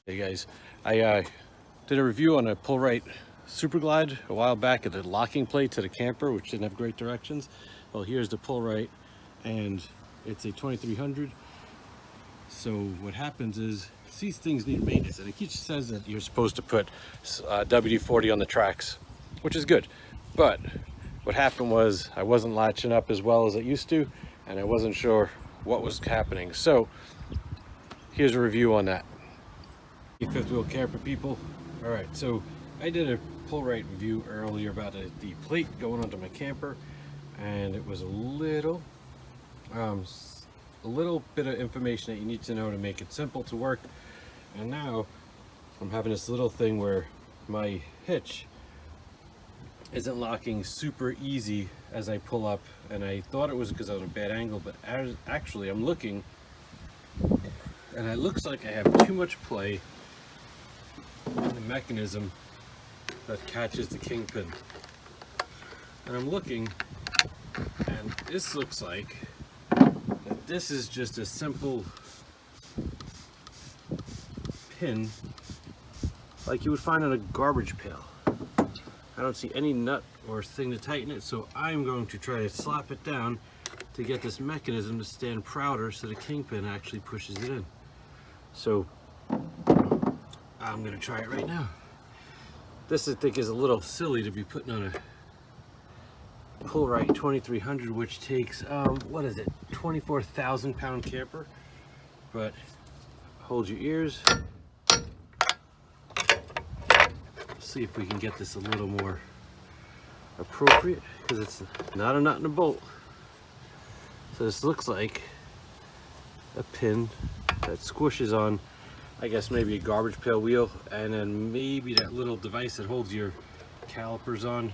Hey guys, I did a review on a PullRite Super Glide a while back at the locking plate to the camper, which didn't have great directions. Well, here's the PullRite, and it's a 2300. So what happens is these things need maintenance, and it Hitch says that you're supposed to put WD-40 on the tracks, which is good. But what happened was I wasn't latching up as well as it used to, and I wasn't sure what was happening. So here's a review on that. Fifth wheel camper people. All right, so I did a PullRite review earlier about the plate going onto my camper, and it was a little bit of information that you need to know to make it simple to work. And now I'm having this little thing where my hitch isn't locking super easy as I pull up, and I thought it was because I was at a bad angle, but actually I'm looking and it looks like I have too much play in the mechanism that catches the kingpin. And I'm looking, and this looks like that this is just a simple pin like you would find on a garbage pail. I don't see any nut or thing to tighten it, so I'm going to try to slap it down to get this mechanism to stand prouder so the kingpin actually pushes it in. So I'm gonna try it right now. This I think is a little silly to be putting on a PullRite 2300, which takes what is it, 24,000 pound camper. But hold your ears. See if we can get this a little more appropriate, because it's not a nut and a bolt. So this looks like a pin that squishes on, I guess maybe a garbage pail wheel, and then maybe that little device that holds your calipers on.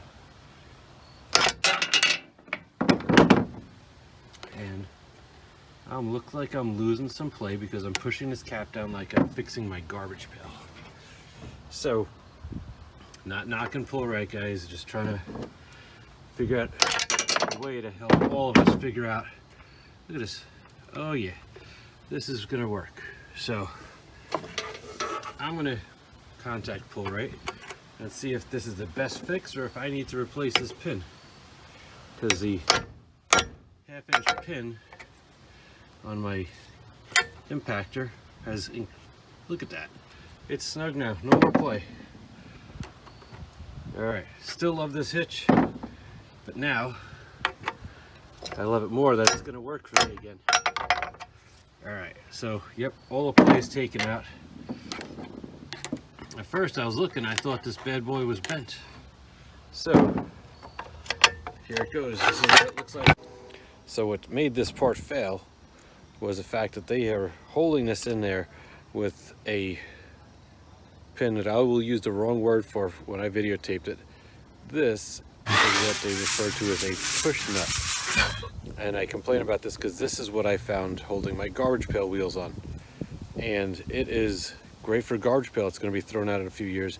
And look like I'm losing some play because I'm pushing this cap down like I'm fixing my garbage pail. So, not knocking PullRite, guys, just trying to figure out a way to help all of us figure out. Look at this. Oh yeah, this is gonna work. So I'm gonna contact PullRite and see if this is the best fix or if I need to replace this pin, because the half-inch pin on my impactor has, look at that, it's snug now, no more play. All right, still love this hitch, but now I love it more that it's gonna work for me again. All right, so yep, all the play is taken out. At first I was looking, I thought this bad boy was bent. So here it goes. This is what it looks like. So what made this part fail was the fact that they are holding this in there with a pin that I will use the wrong word for when I videotaped it. This is what they refer to as a push nut. And I complain about this because this is what I found holding my garbage pail wheels on. And it is great for a garbage pail. It's going to be thrown out in a few years.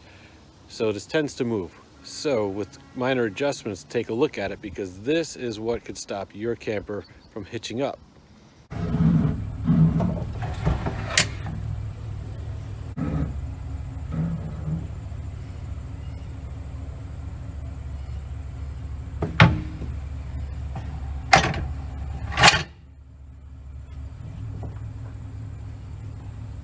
So this tends to move. So with minor adjustments, take a look at it, because this is what could stop your camper from hitching up.